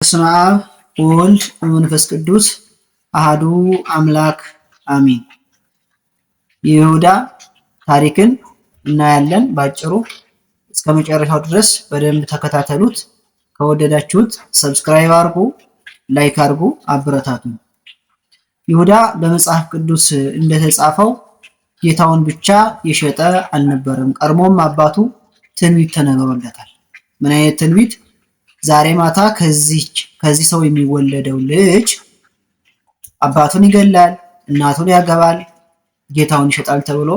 በስመ አብ ወወልድ ወመንፈስ ቅዱስ አሐዱ አምላክ አሜን። የይሁዳ ታሪክን እናያለን ባጭሩ። እስከ መጨረሻው ድረስ በደንብ ተከታተሉት። ከወደዳችሁት ሰብስክራይብ አድርጉ፣ ላይክ አድርጉ፣ አበረታቱ። ይሁዳ በመጽሐፍ ቅዱስ እንደተጻፈው ጌታውን ብቻ የሸጠ አልነበረም። ቀድሞም አባቱ ትንቢት ተነግሮለታል። ምን አይነት ትንቢት? ዛሬ ማታ ከዚህ ሰው የሚወለደው ልጅ አባቱን ይገላል፣ እናቱን ያገባል፣ ጌታውን ይሸጣል ተብሎ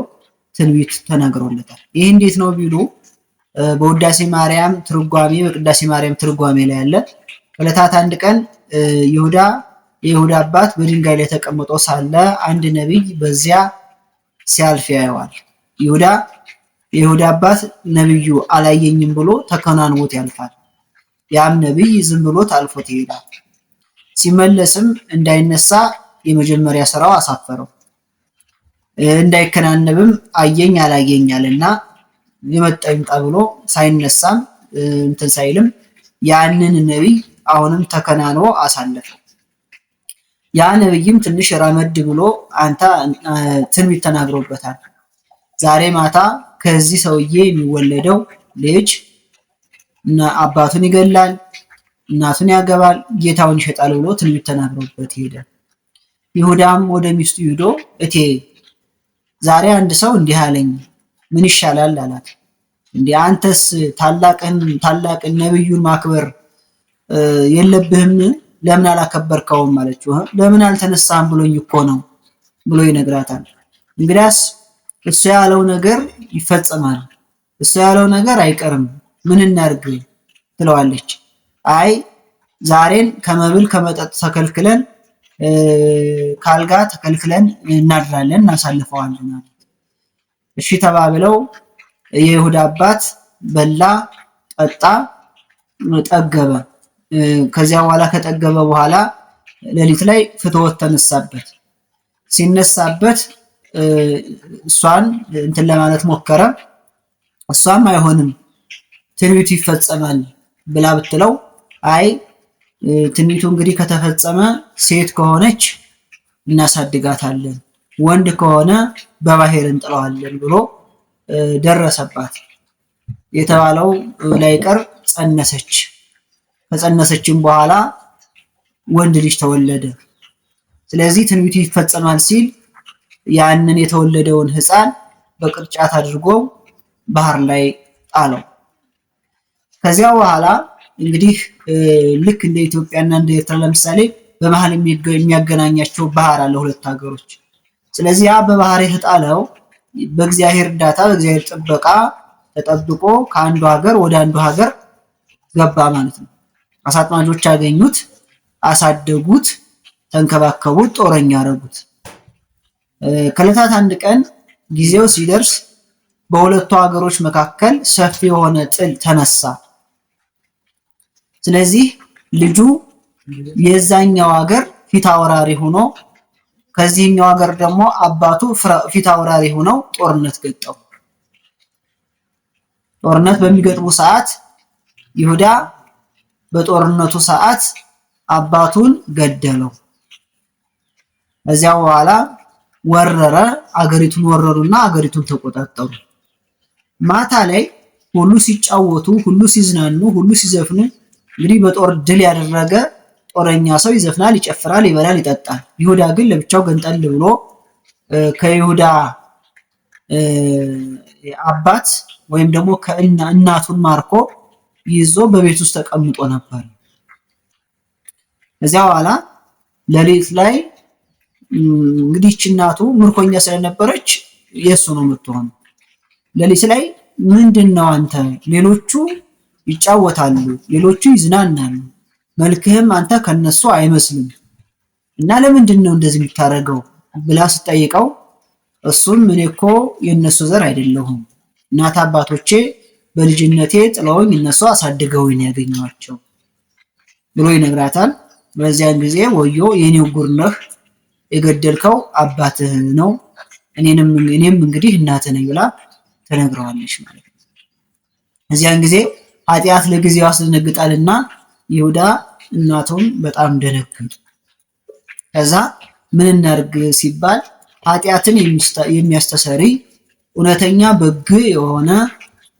ትንቢት ተነግሮለታል። ይህ እንዴት ነው ቢሉ በውዳሴ ማርያም ትርጓሜ በቅዳሴ ማርያም ትርጓሜ ላይ ያለ ዕለታት አንድ ቀን የይሁዳ አባት በድንጋይ ላይ ተቀምጦ ሳለ አንድ ነቢይ በዚያ ሲያልፍ ያየዋል። የይሁዳ አባት ነቢዩ አላየኝም ብሎ ተከናንቦት ያልፋል። ያም ነቢይ ዝም ብሎት አልፎት ይሄዳል። ሲመለስም እንዳይነሳ የመጀመሪያ ስራው አሳፈረው። እንዳይከናነብም አየኝ አላየኛልና የመጣ ይምጣ ብሎ ሳይነሳም እንትን ሳይልም ያንን ነቢይ አሁንም ተከናንቦ አሳለፈው። ያ ነቢይም ትንሽ ረመድ ብሎ አንተ ትንቢት ተናግሮበታል። ዛሬ ማታ ከዚህ ሰውዬ የሚወለደው ልጅ አባቱን ይገላል፣ እናቱን ያገባል፣ ጌታውን ይሸጣል ብሎ ትንቢት ተናግሮበት ሄደ። ይሁዳም ወደ ሚስቱ ሄዶ እቴ ዛሬ አንድ ሰው እንዲህ አለኝ፣ ምን ይሻላል አላት። እንዲህ አንተስ ታላቅን ነብዩን ማክበር የለብህም? ለምን አላከበርከውም አለችው። ለምን አልተነሳም ብሎኝ እኮ ነው ብሎ ይነግራታል። እንግዲያስ እሱ ያለው ነገር ይፈጸማል፣ እሱ ያለው ነገር አይቀርም፣ ምን እናድርግ ትለዋለች። አይ ዛሬን ከመብል ከመጠጥ ተከልክለን ካልጋ ተከልክለን እናድራለን እናሳልፈዋለን ማለት። እሺ ተባብለው የይሁዳ አባት በላ፣ ጠጣ፣ ጠገበ። ከዚያ በኋላ ከጠገበ በኋላ ሌሊት ላይ ፍትወት ተነሳበት። ሲነሳበት እሷን እንትን ለማለት ሞከረ። እሷም አይሆንም ትንቢቱ ይፈጸማል ብላ ብትለው አይ ትንቢቱ እንግዲህ ከተፈጸመ ሴት ከሆነች እናሳድጋታለን፣ ወንድ ከሆነ በባህር እንጥለዋለን ብሎ ደረሰባት። የተባለው ላይቀር ጸነሰች። ከጸነሰችም በኋላ ወንድ ልጅ ተወለደ። ስለዚህ ትንቢቱ ይፈጸማል ሲል ያንን የተወለደውን ሕፃን በቅርጫት አድርጎ ባህር ላይ ጣለው። ከዚያ በኋላ እንግዲህ ልክ እንደ ኢትዮጵያና እንደ ኤርትራ ለምሳሌ በመሃል የሚያገናኛቸው ባህር አለ፣ ሁለት ሀገሮች። ስለዚህ ያ በባህር የተጣለው በእግዚአብሔር እርዳታ በእግዚአብሔር ጥበቃ ተጠብቆ ከአንዱ ሀገር ወደ አንዱ ሀገር ገባ ማለት ነው። አሳጥማጆች አገኙት፣ አሳደጉት፣ ተንከባከቡት፣ ጦረኛ አረጉት። ከዕለታት አንድ ቀን ጊዜው ሲደርስ በሁለቱ ሀገሮች መካከል ሰፊ የሆነ ጥል ተነሳ። ስለዚህ ልጁ የዛኛው ሀገር ፊት አውራሪ ሆኖ ከዚህኛው ሀገር ደግሞ አባቱ ፊት አውራሪ ሆነው ጦርነት ገጠሙ። ጦርነት በሚገጥሙ ሰዓት ይሁዳ በጦርነቱ ሰዓት አባቱን ገደለው። ከዚያ በኋላ አገሪቱን ወረሩና አገሪቱን ተቆጣጠሩ። ማታ ላይ ሁሉ ሲጫወቱ፣ ሁሉ ሲዝናኑ፣ ሁሉ ሲዘፍኑ እንግዲህ በጦር ድል ያደረገ ጦረኛ ሰው ይዘፍናል፣ ይጨፍራል፣ ይበላል፣ ይጠጣል። ይሁዳ ግን ለብቻው ገንጠል ብሎ ከይሁዳ አባት ወይም ደግሞ ከእናቱን ማርኮ ይዞ በቤት ውስጥ ተቀምጦ ነበር። ከዚያ በኋላ ሌሊት ላይ እንግዲህ እናቱ ምርኮኛ ስለነበረች የሱ ነው የምትሆነው። ሌሊት ላይ ምንድነው አንተ? ሌሎቹ ይጫወታሉ፣ ሌሎቹ ይዝናናሉ፣ መልክህም አንተ ከነሱ አይመስልም እና ለምንድን ነው እንደዚህ የምታደርገው ብላ ስትጠይቀው እሱም እኔ እኮ የነሱ ዘር አይደለሁም፣ እናት አባቶቼ በልጅነቴ ጥለውኝ እነሱ አሳድገውኝ ያገኘኋቸው ብሎ ይነግራታል። በዚያን ጊዜ ወዮ የኔው ጉር ነህ፣ የገደልከው አባትህ ነው፣ እኔም እንግዲህ እናትህ ነኝ ብላ ተነግረዋለች ማለት ነው። እዚያን ጊዜ ኃጢአት ለጊዜው ያስደነግጣልና ይሁዳ እናቱም በጣም ደነገጡ። ከዛ ምን እናድርግ ሲባል ኃጢአትን የሚያስተሰርይ እውነተኛ በግ የሆነ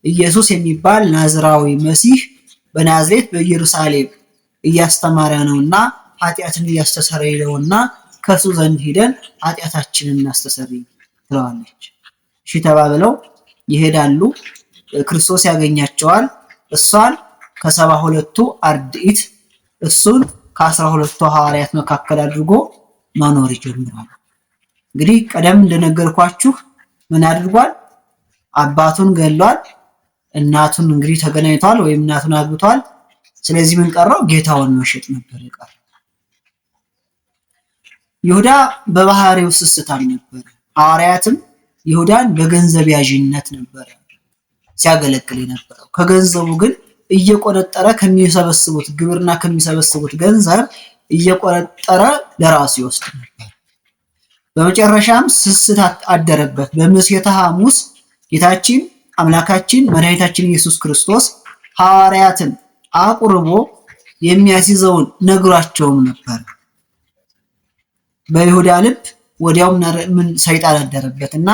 ኢየሱስ የሚባል ናዝራዊ መሲህ በናዝሬት በኢየሩሳሌም እያስተማረ ነውና ኃጢአትን እያስተሰረየ ነውና ከሱ ዘንድ ሄደን ኃጢአታችንን እናስተሰርይ ትለዋለች። እሺ ተባብለው ይሄዳሉ። ክርስቶስ ያገኛቸዋል። እሷን ከ72ቱ አርድእት እሱን ከ12ቱ ሐዋርያት መካከል አድርጎ መኖር ይጀምራል። እንግዲህ ቀደም እንደነገርኳችሁ ምን አድርጓል? አባቱን ገሏል። እናቱን እንግዲህ ተገናኝቷል ወይም እናቱን አግብቷል። ስለዚህ ምን ቀረው? ጌታውን መሸጥ ነበር የቀረው። ይሁዳ በባህሪው ስስታም ነበር። ሐዋርያትም ይሁዳን በገንዘብ ያዥነት ነበር ሲያገለግል የነበረው። ከገንዘቡ ግን እየቆነጠረ ከሚሰበስቡት ግብርና ከሚሰበስቡት ገንዘብ እየቆነጠረ ለራሱ ይወስድ ነበር። በመጨረሻም ስስት አደረበት። በምሴተ ሐሙስ ጌታችን አምላካችን መድኃኒታችን ኢየሱስ ክርስቶስ ሐዋርያትን አቁርቦ የሚያስይዘውን ነግሯቸውም ነበር። በይሁዳ ልብ ወዲያው ምን ሰይጣን አደረበትና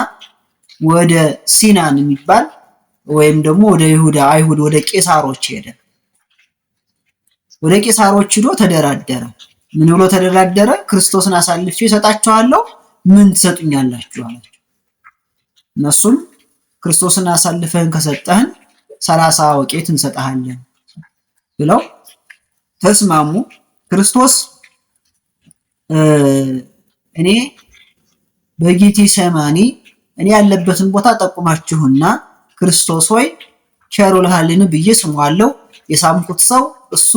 ወደ ሲናን የሚባል ወይም ደግሞ ወደ ይሁዳ አይሁድ ወደ ቄሳሮች ሄደ። ወደ ቄሳሮች ሄዶ ተደራደረ። ምን ብሎ ተደራደረ? ክርስቶስን አሳልፌ እሰጣችኋለሁ፣ ምን ትሰጡኛላችሁ አላቸው። እነሱም ክርስቶስን አሳልፈህን ከሰጠህን 30 ወቄት እንሰጣለን ብለው ተስማሙ። ክርስቶስ እኔ በጌቴሴማኒ እኔ ያለበትን ቦታ ጠቁማችሁና ክርስቶስ ሆይ ቸሩ ልሃልን ብዬ ስሟለሁ። የሳምኩት ሰው እሱ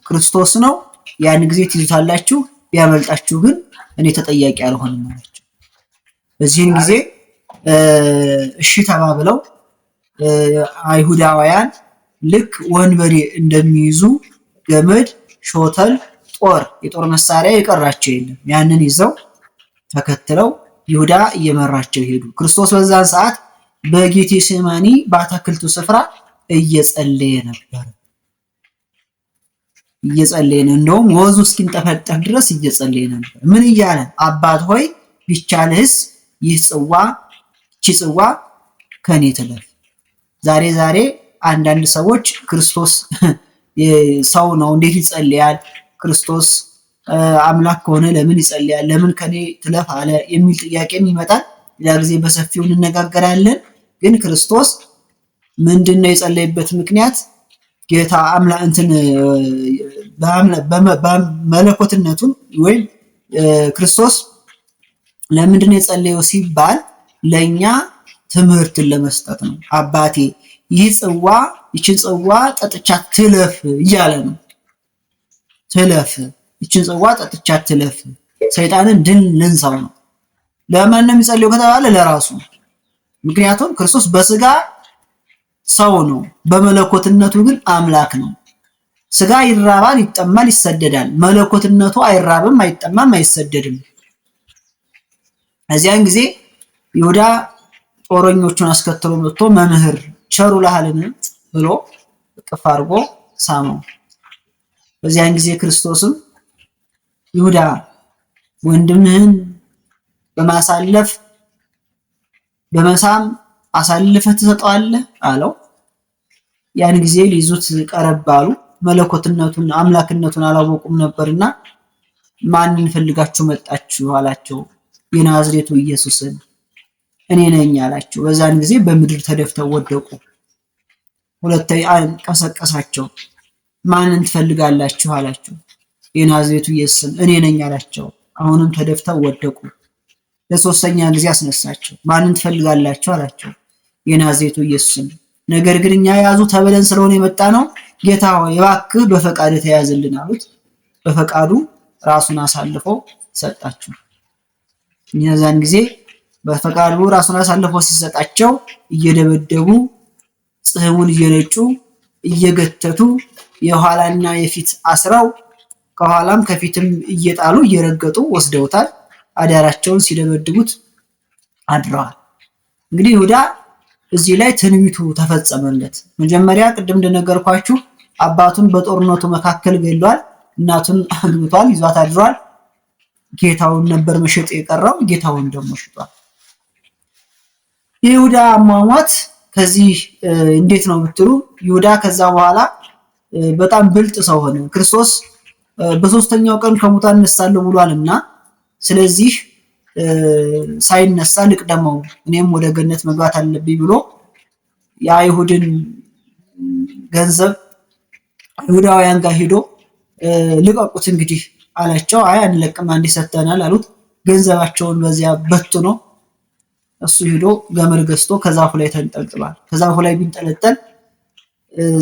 ክርስቶስ ነው። ያን ጊዜ ትይዙታላችሁ፣ ቢያመልጣችሁ ግን እኔ ተጠያቂ አልሆንም አላቸው። በዚህን ጊዜ እሺ ተባብለው አይሁዳውያን ልክ ወንበዴ እንደሚይዙ ገመድ፣ ሾተል፣ ጦር የጦር መሳሪያ የቀራቸው የለም። ያንን ይዘው ተከትለው ይሁዳ እየመራቸው ሄዱ። ክርስቶስ በዛን ሰዓት በጌቴሴማኒ በአትክልቱ ስፍራ እየጸለየ ነበር። እንደውም ወዙ እስኪንጠፈጠፍ ድረስ እየጸለየ ነበር። ምን እያለ? አባት ሆይ ቢቻልህስ ይህች ጽዋ ከኔ ትለፍ። ዛሬ አንዳንድ ሰዎች ክርስቶስ ሰው ነው እንዴት ይጸልያል? ክርስቶስ አምላክ ከሆነ ለምን ይጸልያል? ለምን ከኔ ትለፍ አለ የሚል ጥያቄም ይመጣል። ሌላ ጊዜ በሰፊው እንነጋገራለን። ግን ክርስቶስ ምንድነው የጸለየበት ምክንያት? ጌታ አምላክ በመለኮትነቱን ወይም ክርስቶስ ለምንድነው የጸለየው ሲባል ለኛ ትምህርትን ለመስጠት ነው። አባቴ ይችን ጽዋ ጠጥቻት ትለፍ እያለ ነው። ትለፍ፣ ይችን ጽዋ ጠጥቻት ትለፍ። ሰይጣንን ድል ልንሳው ነው። ለማን ነው የሚጸልየው ከተባለ ለራሱ። ምክንያቱም ክርስቶስ በስጋ ሰው ነው፣ በመለኮትነቱ ግን አምላክ ነው። ስጋ ይራባል፣ ይጠማል፣ ይሰደዳል። መለኮትነቱ አይራብም፣ አይጠማም፣ አይሰደድም። እዚያን ጊዜ ይሁዳ ጦረኞቹን አስከትሎ መጥቶ መምህር ቸሩ ልሃልን ብሎ እቅፍ አድርጎ ሳመው። በዚያን ጊዜ ክርስቶስም ይሁዳ ወንድምህን በመሳም አሳልፈህ ትሰጠዋለህ አለው። ያን ጊዜ ሊይዙት ቀረብ አሉ። መለኮትነቱን አምላክነቱን አላወቁም ነበርና ማንን ፈልጋችሁ መጣችሁ አላቸው። የናዝሬቱ ኢየሱስን እኔ ነኝ አላቸው። በዛን ጊዜ በምድር ተደፍተው ወደቁ። ሁለተኛ ቀሰቀሳቸው። ማንን ትፈልጋላችሁ አላቸው። የናዝሬቱ ኢየሱስን እኔ ነኝ አላቸው። አሁንም ተደፍተው ወደቁ። ለሶስተኛ ጊዜ አስነሳቸው። ማንን ትፈልጋላችሁ አላቸው። የናዝሬቱ ኢየሱስን። ነገር ግን እኛ ያዙ ተብለን ስለሆነ የመጣ ነው፣ ጌታ ሆይ እባክህ በፈቃድ ተያዝልን አሉት። በፈቃዱ ራሱን አሳልፎ ሰጣቸው። የዛን ጊዜ በፈቃዱ ራሱን አሳልፎ ሲሰጣቸው እየደበደቡ ጽሕሙን እየነጩ እየገተቱ የኋላና የፊት አስረው ከኋላም ከፊትም እየጣሉ እየረገጡ ወስደውታል። አዳራቸውን ሲደበድቡት አድረዋል። እንግዲህ ይሁዳ እዚህ ላይ ትንቢቱ ተፈጸመለት። መጀመሪያ ቅድም እንደነገርኳችሁ አባቱን በጦርነቱ መካከል ገሏል። እናቱን አግብቷል፣ ይዟት አድሯል። ጌታውን ነበር መሸጥ የቀረው፣ ጌታውን ደግሞ ሽጧል። የይሁዳ አሟሟት ከዚህ እንዴት ነው ብትሉ ይሁዳ ከዛ በኋላ በጣም ብልጥ ሰው ሆነ። ክርስቶስ በሶስተኛው ቀን ከሙታን እነሳለሁ ብሏልና ስለዚህ ሳይነሳ ልቅደመው እኔም ወደ ገነት መግባት አለብኝ ብሎ የአይሁድን ገንዘብ አይሁዳውያን ጋር ሄዶ ልቀቁት እንግዲህ አላቸው። አይ አንለቅም፣ አንዴ ሰጥተናል አሉት። ገንዘባቸውን በዚያ በትኖ እሱ ሄዶ ገመድ ገዝቶ ከዛፉ ላይ ተንጠልጥሏል። ከዛፉ ላይ ቢንጠለጠል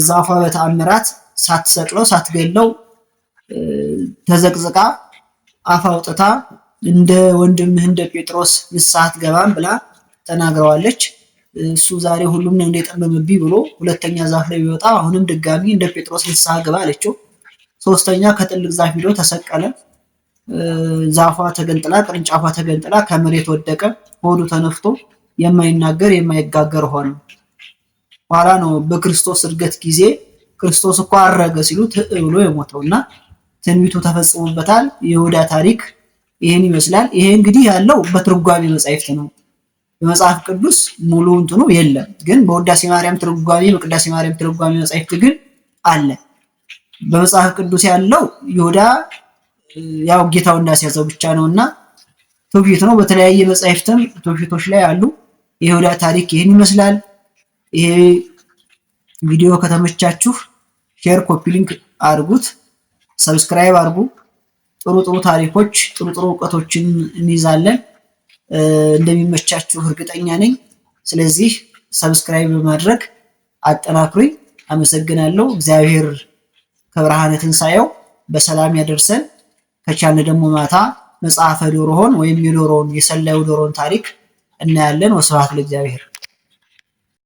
ዛፏ በተአምራት ሳትሰቅለው ሳትገለው ተዘቅዝቃ አፍ አውጥታ እንደ ወንድምህ እንደ ጴጥሮስ ንስሐ አትገባም ብላ ተናግረዋለች። እሱ ዛሬ ሁሉም ነው እንደጠመመብኝ ብሎ ሁለተኛ ዛፍ ላይ ቢወጣ አሁንም ድጋሚ እንደ ጴጥሮስ ንስሐ ገባ አለችው። ሶስተኛ ከትልቅ ዛፍ ሄዶ ተሰቀለ። ዛፏ ተገንጥላ ቅርንጫፏ ተገንጥላ ከመሬት ወደቀ። ሆዱ ተነፍቶ የማይናገር የማይጋገር ሆነ። ኋላ ነው በክርስቶስ እርገት ጊዜ ክርስቶስ እኮ አረገ ሲሉት ብሎ የሞተውና ትንቢቱ ተፈጽሞበታል። የይሁዳ ታሪክ ይሄን ይመስላል። ይሄ እንግዲህ ያለው በትርጓሜ መጻሕፍት ነው። በመጽሐፍ ቅዱስ ሙሉ እንትኑ የለም፣ ግን በውዳሴ ማርያም ትርጓሜ በቅዳሴ ማርያም ትርጓሜ መጻሕፍት ግን አለ። በመጽሐፍ ቅዱስ ያለው ይሁዳ ያው ጌታው እንዳስያዘው ብቻ ነውና ትውፊት ነው። በተለያየ መጻሕፍትም ትውፊቶች ላይ አሉ። የይሁዳ ታሪክ ይሄን ይመስላል። ይሄ ቪዲዮ ከተመቻችሁ ሼር፣ ኮፒ ሊንክ አድርጉት፣ ሰብስክራይብ አድርጉ። ጥሩ ጥሩ ታሪኮች፣ ጥሩ ጥሩ እውቀቶችን እንይዛለን። እንደሚመቻችሁ እርግጠኛ ነኝ። ስለዚህ ሰብስክራይብ በማድረግ አጠናክሩኝ። አመሰግናለሁ። እግዚአብሔር ከብርሃነ ትንሣኤው በሰላም ያደርሰን። ከቻልን ደግሞ ማታ መጽሐፈ ዶሮሆን ወይም የዶሮውን የሰላዩ ዶሮን ታሪክ እናያለን። ወስብሐት ለእግዚአብሔር።